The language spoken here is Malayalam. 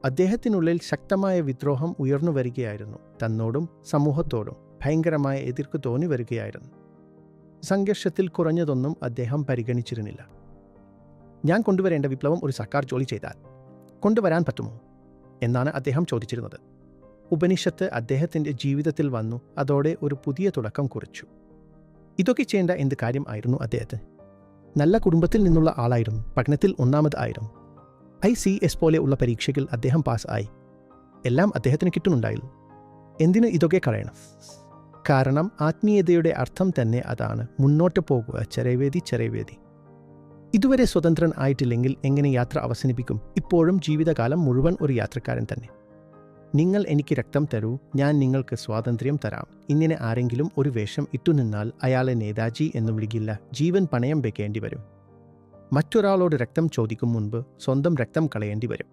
അദ്ദേഹത്തിനുള്ളിൽ ശക്തമായ വിദ്രോഹം ഉയർന്നു വരികയായിരുന്നു. തന്നോടും സമൂഹത്തോടും ഭയങ്കരമായ എതിർപ്പ് തോന്നി വരികയായിരുന്നു. സംഘർഷത്തിൽ കുറഞ്ഞതൊന്നും അദ്ദേഹം പരിഗണിച്ചിരുന്നില്ല. ഞാൻ കൊണ്ടുവരേണ്ട വിപ്ലവം ഒരു സർക്കാർ ജോലി ചെയ്താൽ കൊണ്ടുവരാൻ പറ്റുമോ എന്നാണ് അദ്ദേഹം ചോദിച്ചിരുന്നത്. ഉപനിഷത്ത് അദ്ദേഹത്തിൻ്റെ ജീവിതത്തിൽ വന്നു. അതോടെ ഒരു പുതിയ തുടക്കം കുറിച്ചു. ഇതൊക്കെ ചെയ്യേണ്ട എന്ത് കാര്യം ആയിരുന്നു അദ്ദേഹത്തിന്? നല്ല കുടുംബത്തിൽ നിന്നുള്ള ആളായിരുന്നു. പഠനത്തിൽ ഒന്നാമത് ആയിരുന്നു. ICS പോലെ ഉള്ള പരീക്ഷയിൽ അദ്ദേഹം പാസ് ആയി. എല്ലാം അദ്ദേഹത്തിന് കിട്ടുന്നുണ്ടായില്ല. എന്തിന് ഇതൊക്കെ കളയണം? കാരണം ആത്മീയതയുടെ അർത്ഥം തന്നെ അതാണ്. മുന്നോട്ട് പോകുക, ചെറിയവേദി. ഇതുവരെ സ്വതന്ത്രൻ ആയിട്ടില്ലെങ്കിൽ എങ്ങനെ യാത്ര അവസാനിപ്പിക്കും? ഇപ്പോഴും ജീവിതകാലം മുഴുവൻ ഒരു യാത്രക്കാരൻ തന്നെ. നിങ്ങൾ എനിക്ക് രക്തം തരൂ, ഞാൻ നിങ്ങൾക്ക് സ്വാതന്ത്ര്യം തരാം. ഇങ്ങനെ ആരെങ്കിലും ഒരു വേഷം ഇട്ടുനിന്നാൽ അയാളെ നേതാജി എന്ന് വിളിക്കില്ല. ജീവൻ പണയം വെക്കേണ്ടി വരും. മറ്റൊരാളോട് രക്തം ചോദിക്കും മുൻപ് സ്വന്തം രക്തം കളയേണ്ടി വരും.